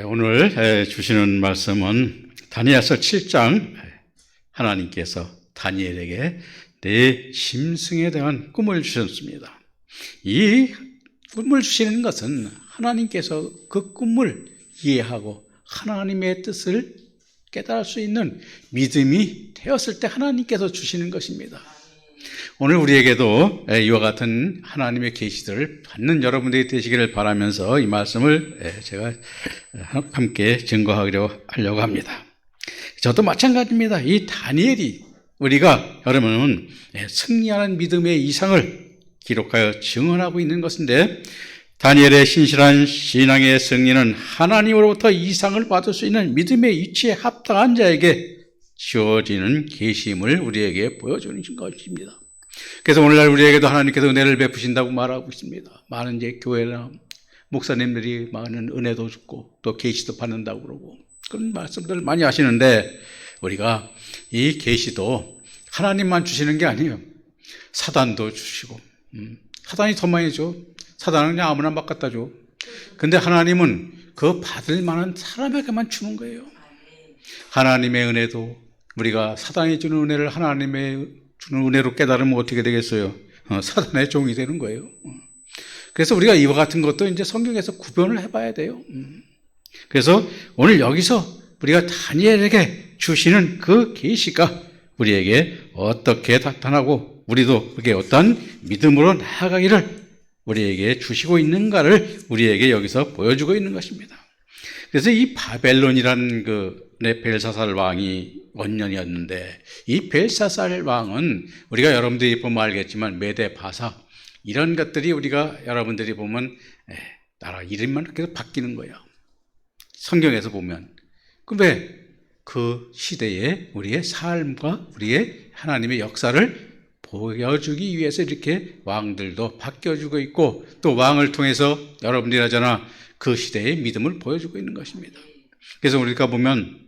오늘 주시는 말씀은 다니엘서 7장. 하나님께서 다니엘에게 내 심승에 대한 꿈을 주셨습니다. 이 꿈을 주시는 것은 하나님께서 그 꿈을 이해하고 하나님의 뜻을 깨달을 수 있는 믿음이 되었을 때 하나님께서 주시는 것입니다. 오늘 우리에게도 이와 같은 하나님의 계시들을 받는 여러분들이 되시기를 바라면서 이 말씀을 제가 함께 증거하려고 합니다. 저도 마찬가지입니다. 이 다니엘이 우리가 여러분은 승리하는 믿음의 이상을 기록하여 증언하고 있는 것인데, 다니엘의 신실한 신앙의 승리는 하나님으로부터 이상을 받을 수 있는 믿음의 이치에 합당한 자에게 주어지는 계시임을 우리에게 보여주는 것입니다. 그래서 오늘날 우리에게도 하나님께서 은혜를 베푸신다고 말하고 있습니다. 많은 이제 교회나 목사님들이 많은 은혜도 주고 또 계시도 받는다고 그러고 그런 말씀들을 많이 하시는데, 우리가 이 계시도 하나님만 주시는 게 아니에요. 사단도 주시고, 사단이 더 많이 줘. 사단은 그냥 아무나 막 갖다 줘. 근데 하나님은 그 받을 만한 사람에게만 주는 거예요. 하나님의 은혜도 우리가 사단이 주는 은혜를 하나님의 주는 은혜로 깨달으면 어떻게 되겠어요? 사단의 종이 되는 거예요. 그래서 우리가 이와 같은 것도 이제 성경에서 구별을 해봐야 돼요. 그래서 오늘 여기서 우리가 다니엘에게 주시는 그 계시가 우리에게 어떻게 나타나고 우리도 그게 어떤 믿음으로 나아가기를 우리에게 주시고 있는가를 우리에게 여기서 보여주고 있는 것입니다. 그래서 이 바벨론이라는 벨사살 왕이 원년이었는데, 이 벨사살 왕은 우리가 여러분들이 보면 알겠지만 메대 바사 이런 것들이 우리가 여러분들이 보면 나라 이름만 계속 바뀌는 거예요. 성경에서 보면. 근데 그 시대에 우리의 삶과 우리의 하나님의 역사를 보여주기 위해서 이렇게 왕들도 바뀌어주고 있고, 또 왕을 통해서 여러분들이 하잖아, 그 시대의 믿음을 보여주고 있는 것입니다. 그래서 우리가 보면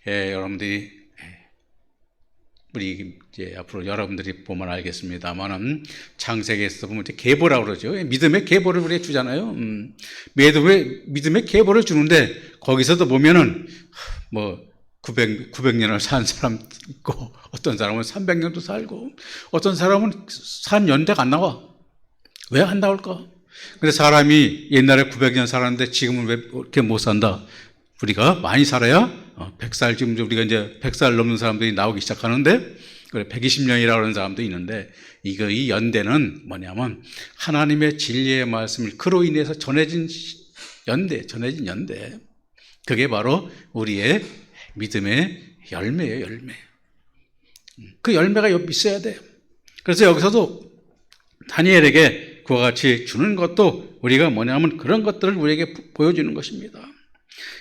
여러분들이 우리 이제 앞으로 여러분들이 보면 알겠습니다만은 창세기에서 보면 이제 계보라고 그러죠. 믿음의 계보를 우리가 주잖아요. 믿음의 계보를 주는데, 거기서도 보면은 뭐 900년을 산 사람 있고, 어떤 사람은 300년도 살고, 어떤 사람은 산 연대가 안 나와. 왜 안 나올까? 근데 사람이 옛날에 900년 살았는데 지금은 왜 이렇게 못 산다? 우리가 많이 살아야 100살, 지금 우리가 이제 100살 넘는 사람들이 나오기 시작하는데, 그래 120년이라고 하는 사람도 있는데, 이 연대는 뭐냐면 하나님의 진리의 말씀을 그로 인해서 전해진 연대. 그게 바로 우리의 믿음의 열매예요, 열매. 그 열매가 있어야 돼요. 그래서 여기서도 다니엘에게 그와 같이 주는 것도 우리가 뭐냐면 그런 것들을 우리에게 보여주는 것입니다.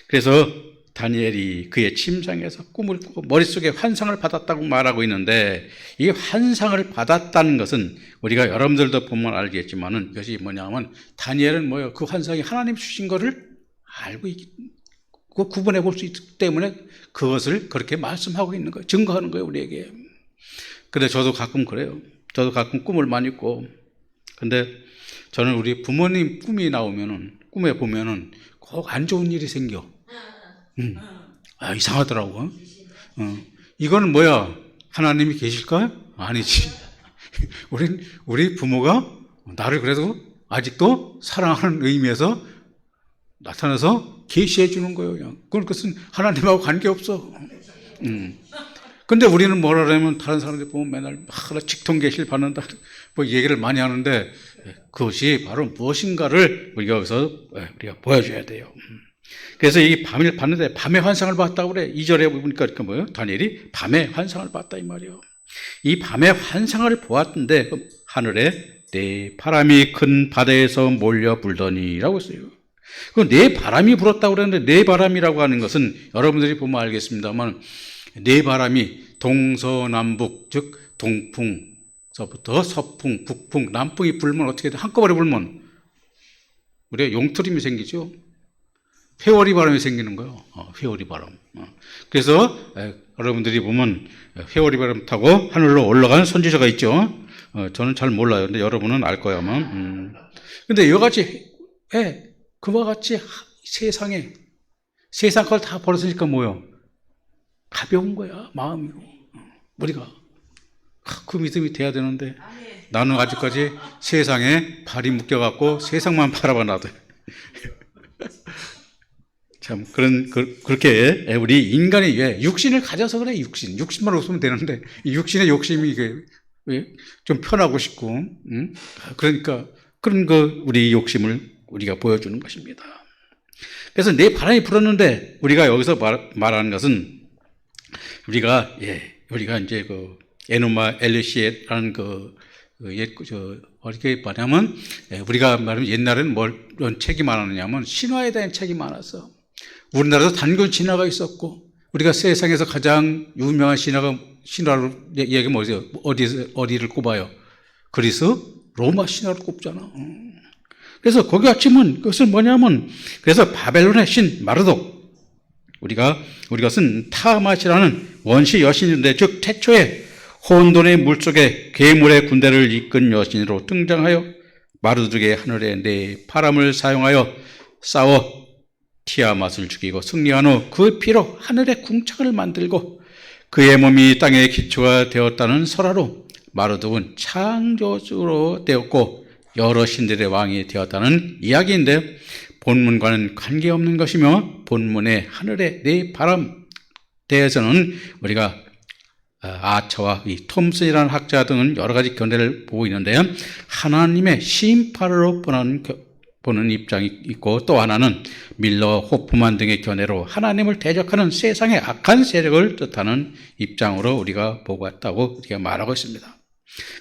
그래서 다니엘이 그의 침상에서 꿈을 꾸고 머릿속에 환상을 받았다고 말하고 있는데, 이 환상을 받았다는 것은 우리가 여러분들도 보면 알겠지만은 이것이 뭐냐면, 다니엘은 뭐예요? 그 환상이 하나님 주신 거를 알고 그 구분해 볼 수 있기 때문에 그것을 그렇게 말씀하고 있는 거예요. 증거하는 거예요, 우리에게. 근데 저도 가끔 그래요. 저도 가끔 꿈을 많이 꿔. 근데 저는 우리 부모님 꿈에 보면은 꼭 안 좋은 일이 생겨. 이상하더라고. 이거는 뭐야? 하나님이 계실까요? 아니지. 우리 부모가 나를 그래도 아직도 사랑하는 의미에서 나타나서 계시해 주는 거예요. 그것은 하나님하고 관계없어. 근데 우리는 뭐라 그러면 다른 사람들 보면 맨날 직통 계시를 받는다 뭐 얘기를 많이 하는데, 그것이 바로 무엇인가를 우리가 여기서 우리가 보여줘야 돼요. 그래서 이 밤을 봤는데 밤에 환상을 봤다고 그래. 2절에 보니까 이렇게 뭐예요? 다니엘이 밤에 환상을 봤다 이 말이에요. 이 밤에 환상을 보았는데 하늘에 네 바람이 큰 바다에서 몰려 불더니라고 했어요. 그 네 바람이 불었다고 그러는데, 네 바람이라고 하는 것은 여러분들이 보면 알겠습니다만, 네 바람이 동서남북, 즉 동풍서부터 서풍, 북풍, 남풍이 불면 어떻게 돼? 한꺼번에 불면 우리가 용트림이 생기죠. 회오리 바람이 생기는 거예요. 회오리 바람. 그래서 여러분들이 보면 회오리 바람 타고 하늘로 올라가는 선지자가 있죠. 저는 잘 몰라요. 근데 여러분은 알 거야 아마. 근데 이와 같이 그와 같이 세상 걸 다 버렸으니까 뭐요? 가벼운 거야, 마음이. 우리가 그 믿음이 돼야 되는데 나는 아직까지 세상에 발이 묶여갖고 세상만 바라봐놔도 참 그렇게 우리 인간이 왜 육신을 가져서 그래. 육신만 없으면 되는데 이 육신의 욕심이 이게 왜 좀 편하고 싶고, 그러니까 그런 우리 욕심을 우리가 보여주는 것입니다. 그래서 내 바람이 불었는데 우리가 여기서 말하는 것은 우리가 이제 에노마 엘리시에라는 어떻게 말하냐면 우리가 말하면 옛날에는 이런 책이 많았냐면 신화에 대한 책이 많았어. 우리나라도 단군 신화가 있었고 우리가 세상에서 가장 유명한 신화로 얘기하면 어디를 꼽아요? 그리스 로마 신화를 꼽잖아. 그래서 거기가 치면 그것은 뭐냐면 그래서 바벨론의 신 마르독 우리가 쓴 타맛이라는 원시 여신인데 즉 태초에 혼돈의 물속에 괴물의 군대를 이끈 여신으로 등장하여 마르독의 하늘에 내 바람을 사용하여 싸워 티아맛을 죽이고 승리한 후 그 피로 하늘의 궁창을 만들고 그의 몸이 땅의 기초가 되었다는 설화로 마르독은 창조주로 되었고 여러 신들의 왕이 되었다는 이야기인데 본문과는 관계없는 것이며 본문의 하늘의 네 바람 대해서는 우리가 아처와 이 톰슨이라는 학자 등은 여러 가지 견해를 보고 있는데 하나님의 심판으로 보는 입장이 있고 또 하나는 밀러 호프만 등의 견해로 하나님을 대적하는 세상의 악한 세력을 뜻하는 입장으로 우리가 보고 왔다고 우리가 말하고 있습니다.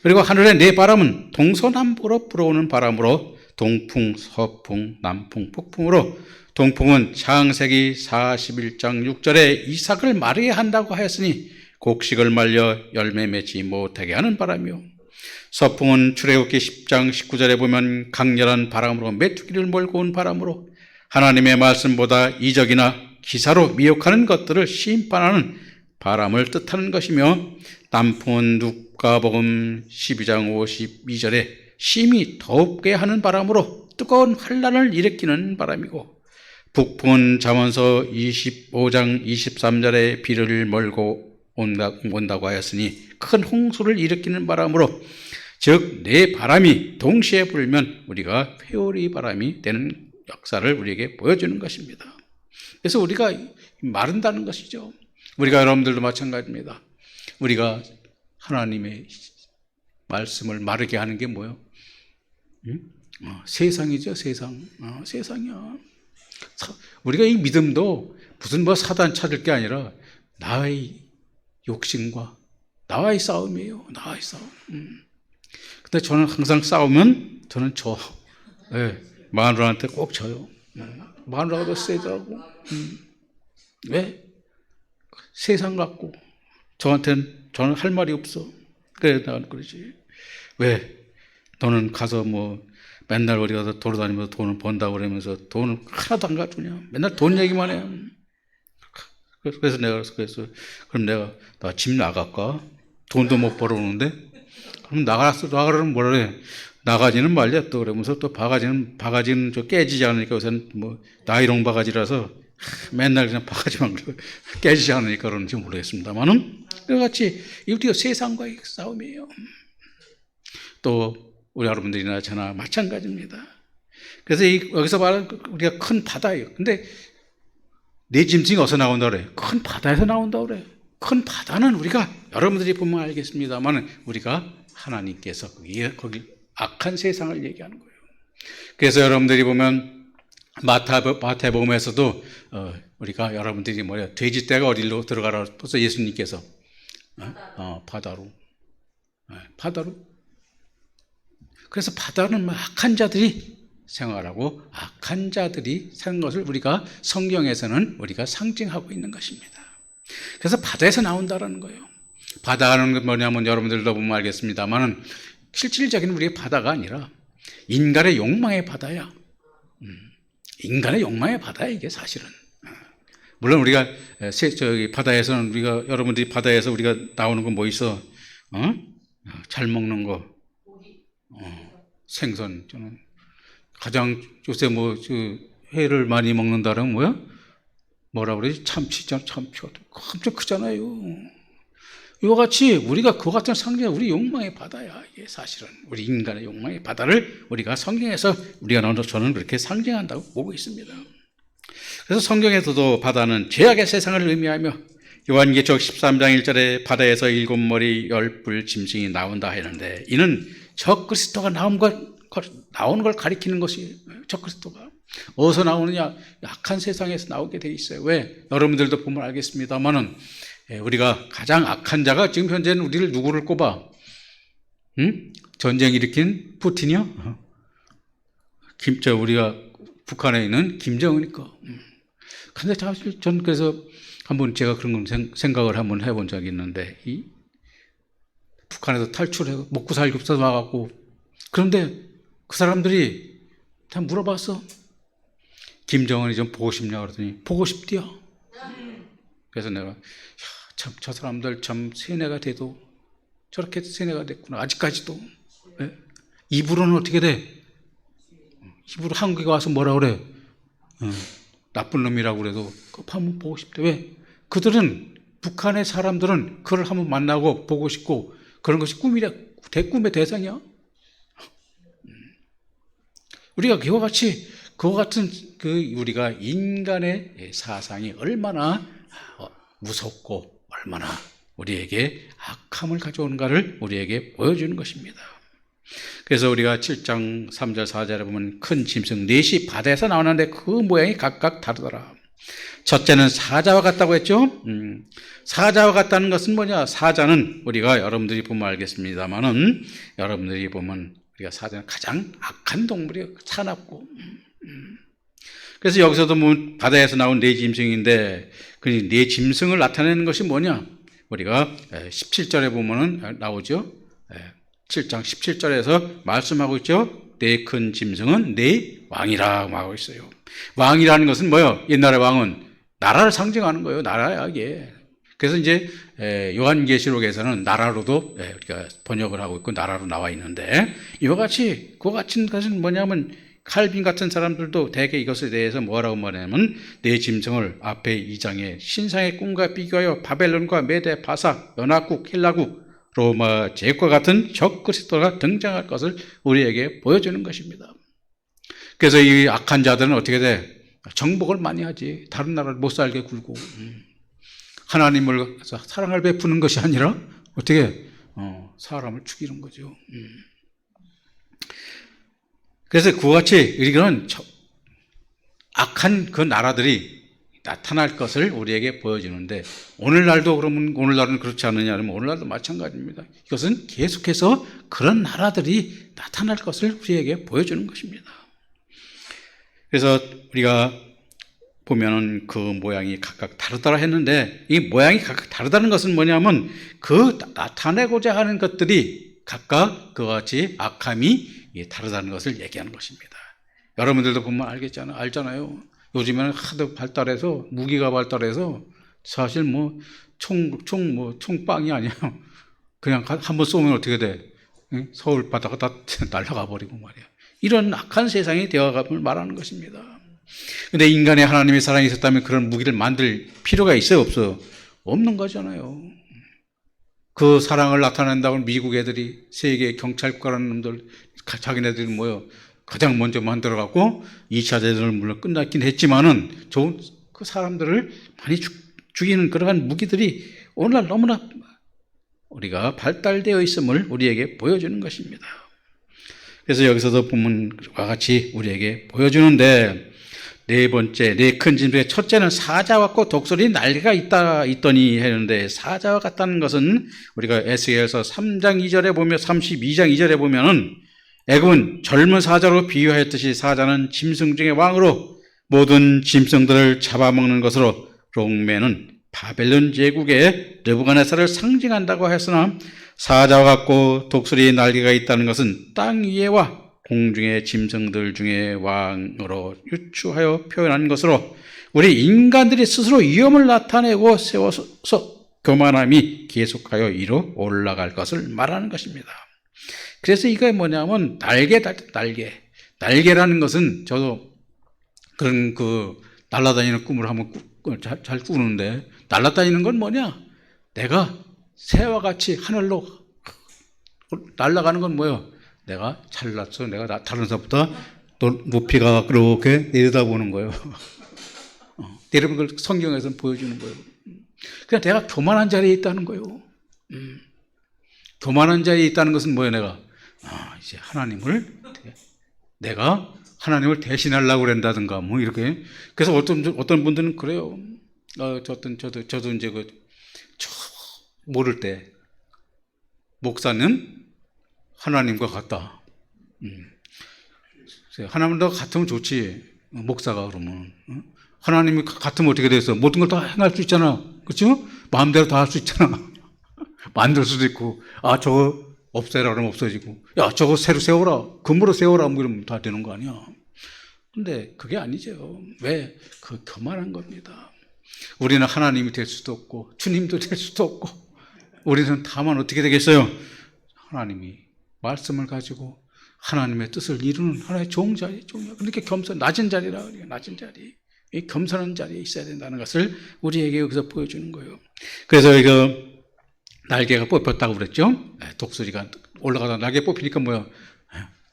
그리고 하늘의 네 바람은 동서남북으로 불어오는 바람으로 동풍, 서풍, 남풍, 북풍으로 동풍은 창세기 41장 6절에 이삭을 마르게 한다고 하였으니 곡식을 말려 열매 맺지 못하게 하는 바람이요 서풍은 출애굽기 10장 19절에 보면 강렬한 바람으로 메뚜기를 몰고 온 바람으로 하나님의 말씀보다 이적이나 기사로 미혹하는 것들을 심판하는 바람을 뜻하는 것이며 남풍은 누가복음 12장 52절에 심히 덥게 하는 바람으로 뜨거운 환란을 일으키는 바람이고 북풍은 잠언서 25장 23절에 비를 몰고 온다고 하였으니 큰 홍수를 일으키는 바람으로 즉 네 바람이 동시에 불면 우리가 회오리 바람이 되는 역사를 우리에게 보여주는 것입니다. 그래서 우리가 마른다는 것이죠. 우리가 여러분들도 마찬가지입니다. 우리가 하나님의 말씀을 마르게 하는 게 뭐예요? 세상이죠. 세상이야. 우리가 이 믿음도 무슨 사단 찾을 게 아니라 나의 욕심과 나와의 싸움이에요. 나와의 싸움. 근데 저는 항상 싸우면 저는 마누라한테 꼭 져요. 마누라가 더 세더라고. 왜? 세상 같고 저는 할 말이 없어. 그래 나는 그러지. 왜? 너는 가서 맨날 어디 가서 돌아다니면서 돈을 번다고 그러면서 돈을 하나도 안 가져오냐. 맨날 돈 얘기만 해. 그래서 그럼 내가 집 나갈까? 돈도 못 벌어오는데? 그럼 나가라면 뭐라 그래? 나가지는 말려 또 그러면서 또 바가지는 깨지지 않으니까 우선 나이롱 바가지라서 맨날 그냥 바가지만 깨지지 않으니까 그런지 모르겠습니다만은 그같이 우리가 세상과의 싸움이에요. 또 우리 여러분들이나 저나 마찬가지입니다. 그래서 여기서 말하는 우리가 큰 바다예요. 근데 내 짐승이 어디서 나온다 그래? 큰 바다에서 나온다 그래. 큰 바다는 우리가 여러분들이 보면 알겠습니다만 우리가 하나님께서 거기 악한 세상을 얘기하는 거예요. 그래서 여러분들이 보면 마태복음에서도 우리가 여러분들이 돼지떼가 어디로 들어가라 또 예수님께서 바다로. 그래서 바다는 악한 자들이 생활하고 악한 자들이 사는 것을 우리가 성경에서는 우리가 상징하고 있는 것입니다. 그래서 바다에서 나온다라는 거예요. 바다는 뭐냐면 여러분들도 보면 알겠습니다만 실질적인 우리의 바다가 아니라 인간의 욕망의 바다야. 인간의 욕망의 바다야 이게 사실은. 물론 우리가 바다에서는 우리가 여러분들이 바다에서 우리가 나오는 건 뭐 있어? 잘 먹는 거, 생선. 저는 가장 요새 회를 많이 먹는다는 뭐야? 뭐라 그러지? 참치잖아. 참치가 엄청 크잖아요. 이와 같이 우리가 그와 같은 상징, 우리 욕망의 바다야. 이게 사실은 우리 인간의 욕망의 바다를 우리가 성경에서 우리가 저는 그렇게 상징한다고 보고 있습니다. 그래서 성경에서도 바다는 죄악의 세상을 의미하며 요한계시록 13장 1절에 바다에서 7머리 10뿔 짐승이 나온다 했는데, 이는 적그리스도가 나오는 걸 가리키는 것이, 적그리스도가 어디서 나오느냐? 악한 세상에서 나오게 돼 있어요. 왜? 여러분들도 보면 알겠습니다만은 우리가 가장 악한 자가 지금 현재는 우리를 누구를 꼽아? 전쟁 일으킨 푸틴이요? 우리가 북한에 있는 김정은이니까. 근데 사실 전 그래서 한번 제가 그런 생각을 한번 해본 적이 있는데, 북한에서 탈출해서 먹고 살기 없어서 와갖고, 그런데 그 사람들이 다 물어봤어. 김정은이 좀 보고 싶냐 그러더니 보고 싶대요. 그래서 내가 참 저 사람들 참 세뇌가 돼도 저렇게 세뇌가 됐구나. 아직까지도. 입으로는 어떻게 돼? 입으로 한국에 와서 뭐라 그래? 나쁜 놈이라고 그래도 그거 한번 보고 싶대. 왜? 그들은, 북한의 사람들은 그를 한번 만나고 보고 싶고 그런 것이 꿈의 대상이야. 우리가 그와 같은 우리가 인간의 사상이 얼마나 무섭고 얼마나 우리에게 악함을 가져오는가를 우리에게 보여주는 것입니다. 그래서 우리가 7장 3절 4절에 보면 큰 짐승 넷이 바다에서 나오는데 그 모양이 각각 다르더라. 첫째는 사자와 같다고 했죠. 사자와 같다는 것은 뭐냐? 사자는 우리가 여러분들이 보면 알겠습니다만은, 여러분들이 보면 우리가 사자는 가장 악한 동물이에요. 사납고. 그래서 여기서도 뭐 바다에서 나온 네 짐승인데, 그 네 짐승을 나타내는 것이 뭐냐? 우리가 17절에 보면은 나오죠. 7장 17절에서 말씀하고 있죠. 네 큰 짐승은 네 왕이라고 하고 있어요. 왕이라는 것은 뭐예요? 옛날의 왕은 나라를 상징하는 거예요. 나라야, 이게. 그래서 이제 요한계시록에서는 나라로도 우리가 번역을 하고 있고 나라로 나와 있는데, 이와 같이 그와 같은 것은 뭐냐면, 칼빈 같은 사람들도 대개 이것에 대해서 뭐라고 말하냐면, 네 짐승을 앞에 2장에 신상의 꿈과 비교하여 바벨론과 메대, 바사, 연합국, 헬라국, 로마 제국과 같은 적그리스도가 등장할 것을 우리에게 보여주는 것입니다. 그래서 이 악한 자들은 어떻게 돼? 정복을 많이 하지. 다른 나라를 못 살게 굴고. 하나님을 사랑을 베푸는 것이 아니라 어떻게 사람을 죽이는 거죠. 그래서 그와 같이 우리는 악한 그 나라들이 나타날 것을 우리에게 보여주는데, 오늘날은 그렇지 않느냐 하면 오늘날도 마찬가지입니다. 이것은 계속해서 그런 나라들이 나타날 것을 우리에게 보여주는 것입니다. 그래서 우리가 보면은 그 모양이 각각 다르더라 했는데, 이 모양이 각각 다르다는 것은 뭐냐면, 그 나타내고자 하는 것들이 각각 그와 같이 악함이 다르다는 것을 얘기하는 것입니다. 여러분들도 보면 알잖아요. 요즘에는 하도 발달해서, 무기가 발달해서 사실 총빵이 아니야. 그냥 한번 쏘면 어떻게 돼? 서울 바다가 다 날아가 버리고 말이야. 이런 악한 세상이 되어감을 말하는 것입니다. 근데 인간의 하나님의 사랑이 있었다면 그런 무기를 만들 필요가 있어요, 없어요? 없는 거잖아요. 그 사랑을 나타낸다고 미국 애들이, 세계 경찰국가라는 놈들, 자기네들이 가장 먼저 만들어갖고 2차 대전을 물론 끝났긴 했지만은 그 사람들을 많이 죽이는 그러한 무기들이 오늘날 너무나 우리가 발달되어 있음을 우리에게 보여주는 것입니다. 그래서 여기서도 보면 그와 같이 우리에게 보여주는데, 네 번째, 네 큰 짐승의 첫째는 사자와 같고 독수리 날개가 있더니 했는데, 사자와 같다는 것은 우리가 에스겔서 3장 2절에 보면, 32장 2절에 보면은 애굽은 젊은 사자로 비유하였듯이 사자는 짐승 중의 왕으로 모든 짐승들을 잡아먹는 것으로, 롱매는 바벨론 제국의 느부갓네살을 상징한다고 했으나, 사자와 같고 독수리의 날개가 있다는 것은 땅 위에와 공중의 짐승들 중에 왕으로 유추하여 표현한 것으로, 우리 인간들이 스스로 위험을 나타내고 세워서 교만함이 계속하여 이로 올라갈 것을 말하는 것입니다. 그래서 이게 뭐냐면 날개라는 것은, 저도 그런 날아다니는 꿈을 한번 잘 꾸는데, 날아다니는 건 뭐냐? 내가 새와 같이 하늘로 날아가는 건 뭐예요? 내가 잘났어. 내가 다른 사람보다 높이가 그렇게 내려다보는 거예요. 여러분, 그걸 성경에서는 보여주는 거예요. 그냥 내가 교만한 자리에 있다는 거예요. 교만한 자리에 있다는 것은 뭐예요? 이제 내가 하나님을 대신하려고 그런다든가, 뭐, 이렇게. 그래서 어떤 분들은 그래요. 저도 이제 모를 때, 목사는 하나님과 같다. 하나님과 같으면 좋지. 목사가 그러면. 하나님이 같으면 어떻게 돼서 모든 걸 다 행할 수 있잖아. 그렇죠? 마음대로 다 할 수 있잖아. 만들 수도 있고, 저거 없애라 그러면 없어지고, 야, 저거 새로 세워라. 금으로 세워라. 뭐 이러면 다 되는 거 아니야. 근데 그게 아니죠. 왜? 교만한 겁니다. 우리는 하나님이 될 수도 없고, 주님도 될 수도 없고, 우리는 다만 어떻게 되겠어요? 하나님이 말씀을 가지고 하나님의 뜻을 이루는 하나의 종자리. 그러니까 낮은 자리라 그래요. 낮은 자리. 이 겸손한 자리에 있어야 된다는 것을 우리에게 여기서 보여주는 거예요. 그래서 이거 날개가 뽑혔다고 그랬죠. 독수리가 올라가다 날개 뽑히니까 뭐야?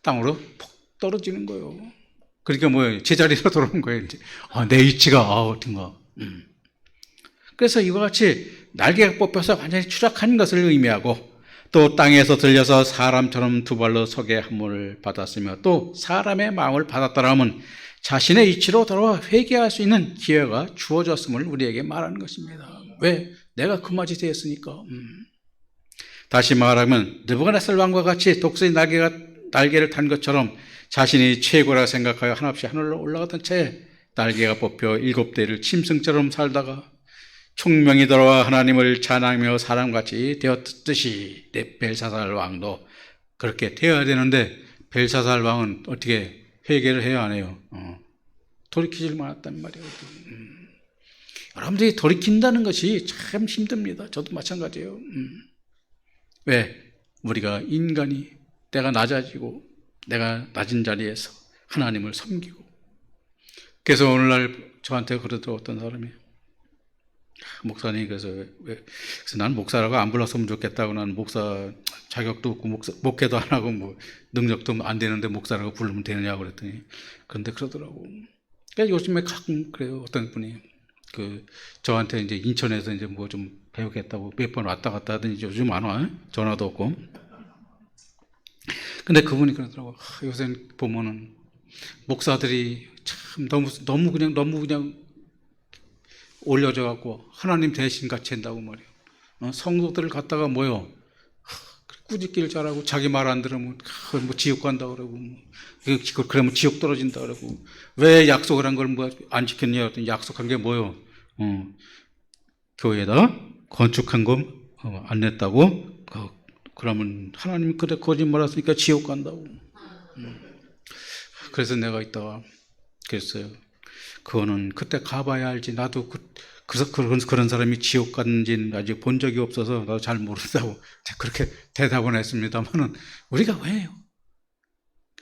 땅으로 푹 떨어지는 거예요. 그러니까 뭐예요? 제자리로 돌아오는 거예요. 이제. 내 위치가 어떤가. 그래서 이와 같이 날개가 뽑혀서 완전히 추락한 것을 의미하고, 또 땅에서 들려서 사람처럼 두 발로 서게 함을 받았으며, 또 사람의 마음을 받았더라면 자신의 이치로 돌아와 회개할 수 있는 기회가 주어졌음을 우리에게 말하는 것입니다. 왜? 내가 그 맛이 되었으니까. 다시 말하면 느부갓네살 왕과 같이 독수리 날개를 탄 것처럼 자신이 최고라 생각하여 한없이 하늘로 올라가던 채 날개가 뽑혀 7대를 짐승처럼 살다가 총명이 돌아와 하나님을 찬양하며 사람같이 되었듯이 벨사살 왕도 그렇게 되어야 되는데, 벨사살 왕은 어떻게 회개를 해야 안 해요? 돌이키질 않았단 말이에요. 여러분들이 돌이킨다는 것이 참 힘듭니다. 저도 마찬가지예요. 왜? 우리가 인간이 내가 낮아지고 내가 낮은 자리에서 하나님을 섬기고. 그래서 오늘날 저한테 그러더라고 어떤 사람이, 목사님, 그래서 난 목사라고 안 불렀으면 좋겠다고, 난 목사 자격도 없고 목회도 안 하고 뭐 능력도 안 되는데 목사라고 부르면 되느냐고 그랬더니, 그런데 그러더라고. 그러니까 요즘에 가끔 그래요. 어떤 분이 저한테 이제 인천에서 이제 뭐 좀 배우겠다고 몇 번 왔다 갔다 하더니 요즘 안 와. 전화도 없고. 근데 그분이 그러더라고. 요새 보면은 목사들이 참 너무 그냥 올려져 갖고 하나님 대신 같이 한다고 말이에요. 성도들을 갖다가 뭐요? 꾸짖기를 잘하고, 자기 말 안 들으면 뭐 지옥 간다 그러고, 그러면 지옥 떨어진다 그러고, 왜 약속을 한 걸 뭐 안 지켰냐 했더니, 약속한 게 뭐요? 교회에다 건축한 거 안 냈다고? 그러면 하나님 그래 거짓말 했으니까 지옥 간다고. 그래서 내가 이따가 그랬어요. 그거는 그때 가봐야 알지. 나도 그래서 그런 사람이 지옥 갔는지는 아직 본 적이 없어서 나도 잘 모른다고 그렇게 대답은 했습니다만은, 우리가 왜요?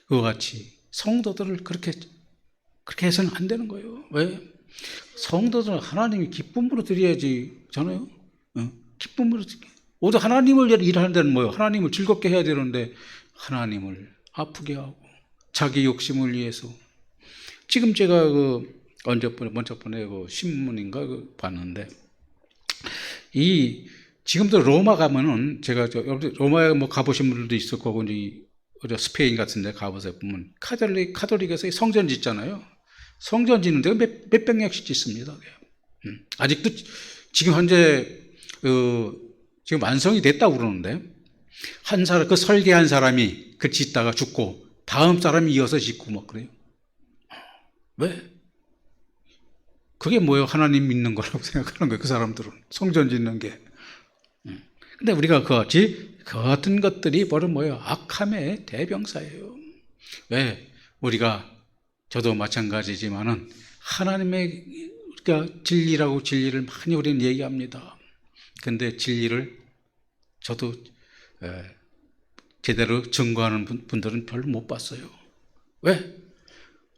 그와 같이 성도들을 그렇게 해서는 안 되는 거예요. 왜? 성도들은 하나님이 기쁨으로 드려야지. 저는 기쁨으로 오히려 하나님을 일하는 데는 뭐예요? 하나님을 즐겁게 해야 되는데 하나님을 아프게 하고 자기 욕심을 위해서. 지금 제가 먼저번에 신문인가 봤는데, 지금도 로마 가면은, 제가 로마에 뭐 가보신 분들도 있을 거고, 이제 스페인 같은 데 가보세요. 보면 카톨릭에서 성전 짓잖아요. 성전 짓는 데가 몇백 년씩 짓습니다. 아직도 지금 현재 지금 완성이 됐다고 그러는데, 그 설계한 사람이 짓다가 죽고 다음 사람이 이어서 짓고 막 그래요. 왜? 그게 뭐예요? 하나님 믿는 거라고 생각하는 거예요. 그 사람들은 성전 짓는 게. 근데 우리가 그 같은 것들이 바로 뭐예요? 악함의 대명사예요. 왜? 저도 마찬가지지만은 하나님의 진리라고 진리를 많이 우리는 얘기합니다. 근데 진리를 저도 제대로 증거하는 분들은 별로 못 봤어요. 왜?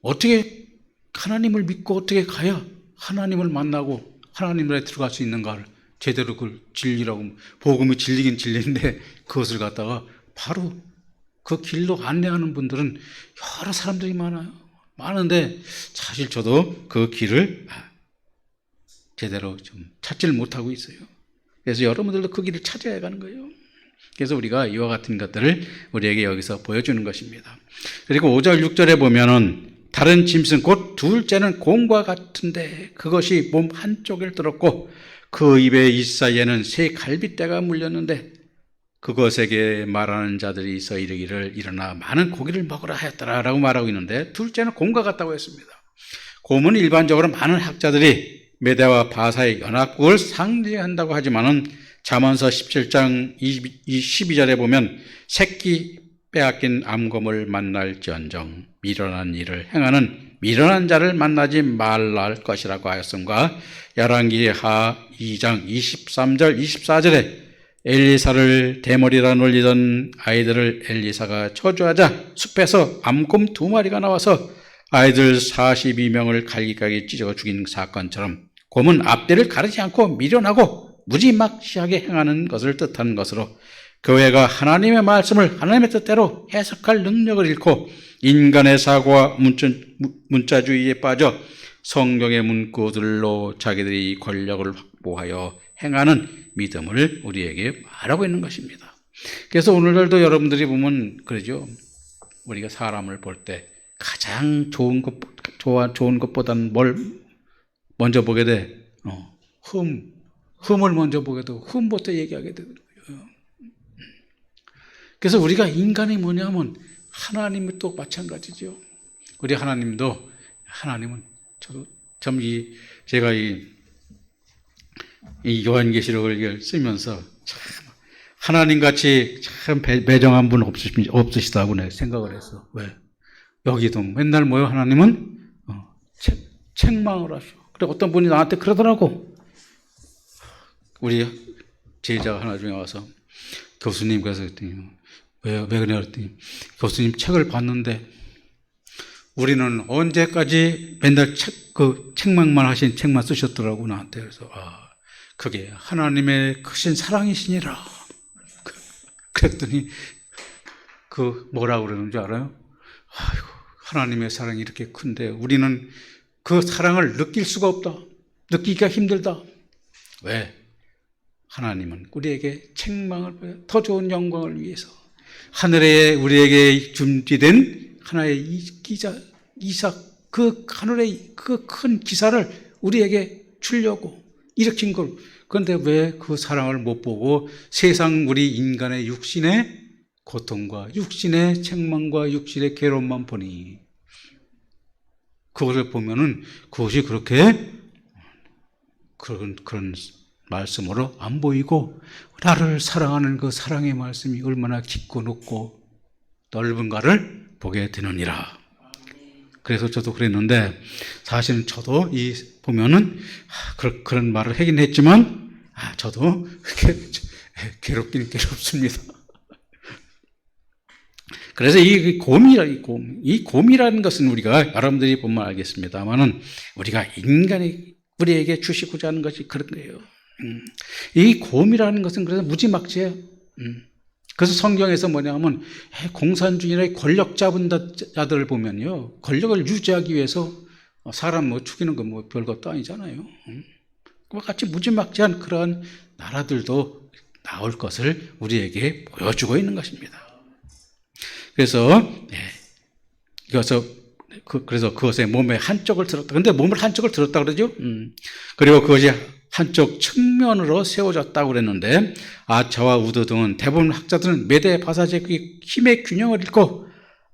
어떻게 하나님을 믿고 어떻게 가야 하나님을 만나고 하나님에 들어갈 수 있는가를 제대로 그걸 진리라고, 복음이 진리긴 진리인데 그것을 갖다가 바로 그 길로 안내하는 분들은 여러 사람들이 많아요. 많은데 사실 저도 그 길을 제대로 좀 찾지를 못하고 있어요. 그래서 여러분들도 그 길을 찾아야 가는 거예요. 그래서 우리가 이와 같은 것들을 우리에게 여기서 보여주는 것입니다. 그리고 5절 6절에 보면은 다른 짐승 곧 둘째는 곰과 같은데 그것이 몸 한쪽을 들었고 그 입의 이사이에는 새 갈빗대가 물렸는데 그것에게 말하는 자들이 있어 이르기를 일어나 많은 고기를 먹으라 하였더라 라고 말하고 있는데, 둘째는 곰과 같다고 했습니다. 곰은 일반적으로 많은 학자들이 메대와 바사의 연합국을 상징한다고 하지만은 잠언서 17장 12절에 보면 새끼 빼앗긴 암곰을 만날지언정 미련한 일을 행하는 미련한 자를 만나지 말라 할 것이라고 하였음과, 열왕기하 2장 23절 24절에 엘리사를 대머리라 놀리던 아이들을 엘리사가 저주하자 숲에서 암곰 2마리가 나와서 아이들 42명을 갈기갈기 찢어 죽인 사건처럼 곰은 앞뒤를 가리지 않고 미련하고 무지막지하게 행하는 것을 뜻하는 것으로 교회가 하나님의 말씀을 하나님의 뜻대로 해석할 능력을 잃고 인간의 사고와 문자주의에 빠져 성경의 문구들로 자기들이 권력을 확보하여 행하는 믿음을 우리에게 말하고 있는 것입니다. 그래서 오늘날도 여러분들이 보면 그러죠. 우리가 사람을 볼 때 가장 좋은 것보다는 뭘 먼저 보게 돼? 흠을 먼저 보게 되고 흠부터 얘기하게 되더라고요. 그래서 우리가 인간이 뭐냐면 하나님이 또 마찬가지죠. 우리 하나님도, 하나님은 제가 이 요한계시록을 쓰면서 참 하나님같이 참 배정한 분 없으시다고 내가 생각을 했어. 왜? 여기도 맨날 뭐요? 하나님은 책망을 하셔. 그래, 어떤 분이 나한테 그러더라고. 우리 제자가 하나 중에 와서 교수님, 그래서 그랬더니 왜 그래? 그랬더니 교수님 책을 봤는데 우리는 언제까지 맨날 책망만 하신 책만 쓰셨더라고 나한테. 그래서 그게 하나님의 크신 사랑이시니라. 그랬더니 뭐라고 그러는 줄 알아요? 아이고, 하나님의 사랑이 이렇게 큰데 우리는 그 사랑을 느낄 수가 없다. 느끼기가 힘들다. 왜? 하나님은 우리에게 책망을, 더 좋은 영광을 위해서 하늘에 우리에게 준비된 하나의 이삭, 그 하늘의 그 큰 기사를 우리에게 주려고 일으킨 걸. 그런데 왜 그 사랑을 못 보고 세상 우리 인간의 육신의 고통과 육신의 책망과 육신의 괴로움만 보니, 그것을 보면은 그것이 그렇게 그런 말씀으로 안 보이고 나를 사랑하는 그 사랑의 말씀이 얼마나 깊고 높고 넓은가를 보게 되느니라. 그래서 저도 그랬는데, 사실은 저도 보면은 그런 말을 하긴 했지만 저도 괴롭긴 괴롭습니다. 그래서 이 곰이라는 것은 우리가 여러분들이 보면 알겠습니다만은 우리가 인간이 우리에게 주시고자 하는 것이 그런 거예요. 이 곰이라는 것은 그래서 무지막지해요. 그래서 성경에서 뭐냐면 공산주의의 권력 잡은 자들을 보면요, 권력을 유지하기 위해서 사람 죽이는 건 별것도 아니잖아요. 그와 같이 무지막지한 그러한 나라들도 나올 것을 우리에게 보여주고 있는 것입니다. 그래서 그것의 몸의 한쪽을 들었다. 근데 몸을 한쪽을 들었다 그러죠. 그리고 그것이 한쪽 측면으로 세워졌다고 그랬는데, 아차와 우드 등은 대부분 학자들은 메대 바사의 힘의 균형을 잃고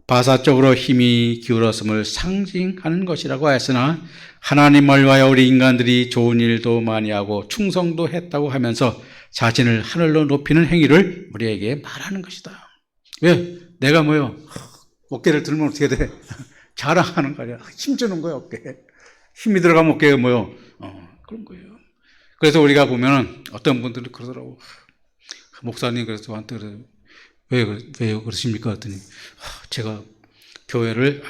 바사 쪽으로 힘이 기울었음을 상징하는 것이라고 했으나, 하나님을 위하여 우리 인간들이 좋은 일도 많이 하고 충성도 했다고 하면서 자신을 하늘로 높이는 행위를 우리에게 말하는 것이다. 왜? 내가 어깨를 들면 어떻게 돼? 자랑하는 거야. 힘주는 거야, 어깨에. 힘이 들어가면 어깨에 그런 거예요. 그래서 우리가 보면은 어떤 분들이 그러더라고. 목사님, 그래서 저한테 왜 그러십니까? 그랬더니 제가 교회를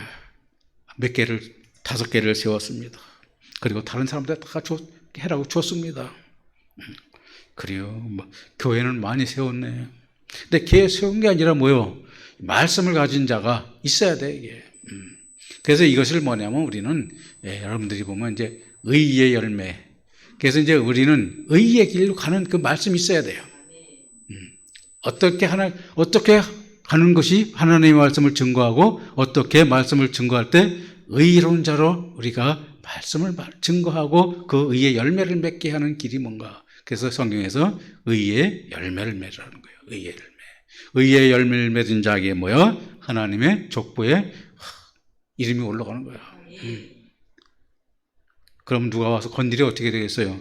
몇 개를 5개를 세웠습니다. 그리고 다른 사람들 다 해라고 줬습니다. 그래요. 뭐, 교회는 많이 세웠네. 근데 걔 세운 게 아니라 뭐요? 말씀을 가진 자가 있어야 돼, 이게. 그래서 이것을 뭐냐면 우리는, 여러분들이 보면 이제 의의 열매. 그래서 이제 우리는 의의 길로 가는 그 말씀이 있어야 돼요. 어떻게 하는 것이 하나님의 말씀을 증거하고 어떻게 말씀을 증거할 때 의로운 자로 우리가 말씀을 증거하고 그 의의 열매를 맺게 하는 길이 뭔가. 그래서 성경에서 의의 열매를 맺으라는 거예요. 의의 열매. 의의 열매를 맺은 자에게 뭐야? 하나님의 족보에 이름이 올라가는 거야. 그럼 누가 와서 건드려 어떻게 되겠어요?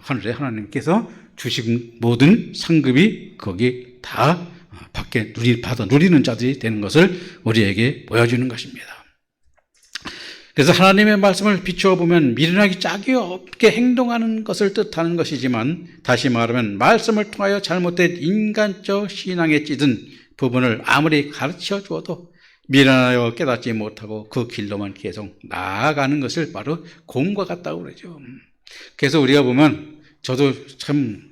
하늘에 하나님께서 주신 모든 상급이 거기 다 밖에 누리는 자들이 되는 것을 우리에게 보여주는 것입니다. 그래서 하나님의 말씀을 비추어 보면 미련하기 짝이 없게 행동하는 것을 뜻하는 것이지만, 다시 말하면 말씀을 통하여 잘못된 인간적 신앙에 찌든 부분을 아무리 가르쳐 주어도 미련하여 깨닫지 못하고 그 길로만 계속 나아가는 것을 바로 곰과 같다고 그러죠. 그래서 우리가 보면 저도 참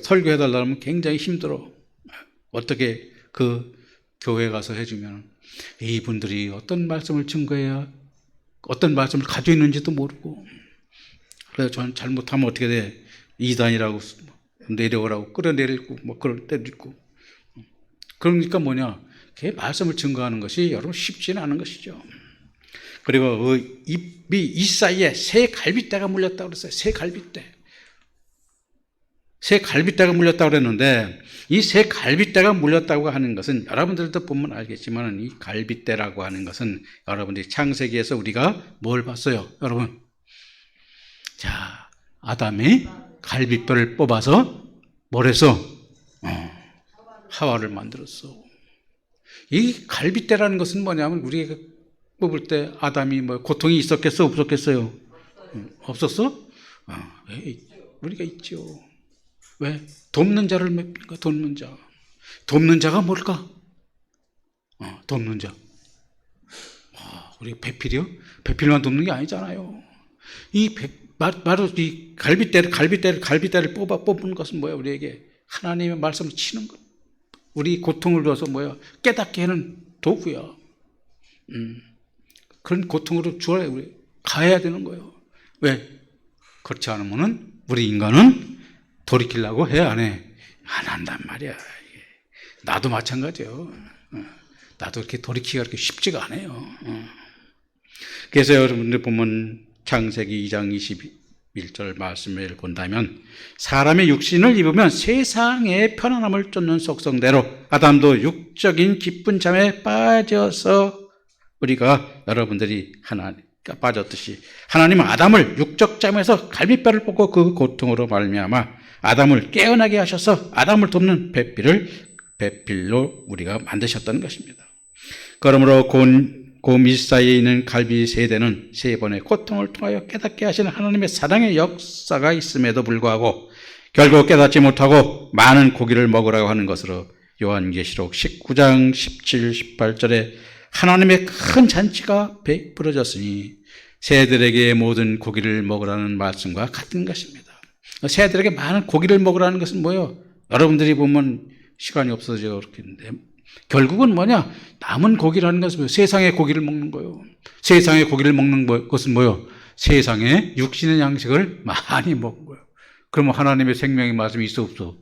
설교해달라면 굉장히 힘들어. 어떻게 그 교회 가서 해주면 이분들이 어떤 말씀을 증거해야 어떤 말씀을 가지고 있는지도 모르고, 그래서 저는 잘못하면 어떻게 돼? 이단이라고 내려오라고 끌어내리고 뭐 그럴 때도 있고. 그러니까 뭐냐? 그 말씀을 증거하는 것이 여러분 쉽지는 않은 것이죠. 그리고 이 사이에 새 갈빗대가 물렸다고 그랬어요. 새 갈빗대가 물렸다고 그랬는데, 이 새 갈빗대가 물렸다고 하는 것은 여러분들도 보면 알겠지만, 이 갈빗대라고 하는 것은 여러분들이 창세기에서 우리가 뭘 봤어요? 여러분, 자, 아담이 갈빗뼈를 뽑아서 뭘 했어? 하와를 만들었어. 이 갈빗대라는 것은 뭐냐면, 우리가 뽑을 때 아담이 뭐 고통이 있었겠어? 없었겠어요? 없었어? 우리가 있죠. 왜? 돕는 자를 맺니까? 돕는 자. 돕는 자가 뭘까? 돕는 자. 우리 배필이요? 배필만 돕는 게 아니잖아요. 바로 이 갈빗대를 뽑는 것은 뭐야? 우리에게 하나님의 말씀을 치는 것. 우리 고통을 줘서 뭐야? 깨닫게 하는 도구야. 그런 고통으로 주어야 우리 가야 되는 거예요. 왜? 그렇지 않으면은 우리 인간은 돌이키려고 해, 안 해? 안 한단 말이야. 나도 마찬가지예요. 나도 이렇게 돌이키기가 그렇게 쉽지가 않아요. 그래서 여러분들 보면 창세기 2장 21절 말씀을 본다면, 사람의 육신을 입으면 세상의 편안함을 쫓는 속성대로 아담도 육적인 기쁜 잠에 빠져서 우리가 여러분들이 빠졌듯이 하나님은 아담을 육적 잠에서 갈빗뼈를 뽑고 그 고통으로 말미암아 아담을 깨어나게 하셔서 아담을 돕는 배필로 우리가 만드셨다는 것입니다. 그러므로 곰 사이에 있는 갈비 세대는 3번의 고통을 통하여 깨닫게 하시는 하나님의 사랑의 역사가 있음에도 불구하고 결국 깨닫지 못하고 많은 고기를 먹으라고 하는 것으로 요한계시록 19장 17, 18절에 하나님의 큰 잔치가 베풀어졌으니 새들에게 모든 고기를 먹으라는 말씀과 같은 것입니다. 새들에게 많은 고기를 먹으라는 것은 뭐예요? 여러분들이 보면 시간이 없어져 그렇게 했는데, 결국은 뭐냐? 남은 고기라는 것은 뭐예요? 세상의 고기를 먹는 거예요. 세상의 고기를 먹는 것은 뭐예요? 세상의 육신의 양식을 많이 먹은 거예요. 그러면 하나님의 생명의 말씀이 있어 없어?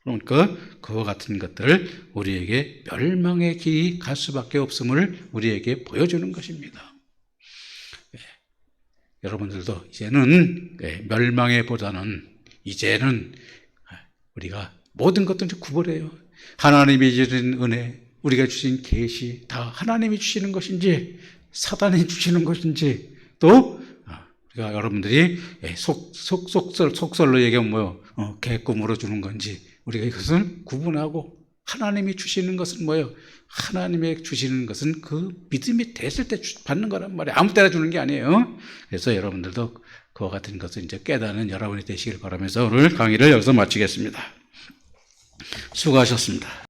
그러니까 그와 같은 것들을 우리에게 멸망의 길이 갈 수밖에 없음을 우리에게 보여주는 것입니다. 여러분들도 이제는 멸망에 보다는 이제는 우리가 모든 것들을 구별해요. 하나님이 주신 은혜, 우리가 주신 계시 다 하나님이 주시는 것인지 사단이 주시는 것인지, 또 우리가 여러분들이 속설로 얘기하면 뭐요? 개꿈으로 주는 건지, 우리가 이것을 구분하고 하나님이 주시는 것은 뭐예요? 하나님이 주시는 것은 그 믿음이 됐을 때 받는 거란 말이에요. 아무 때나 주는 게 아니에요. 그래서 여러분들도 그와 같은 것을 이제 깨닫는 여러분이 되시길 바라면서 오늘 강의를 여기서 마치겠습니다. 수고하셨습니다.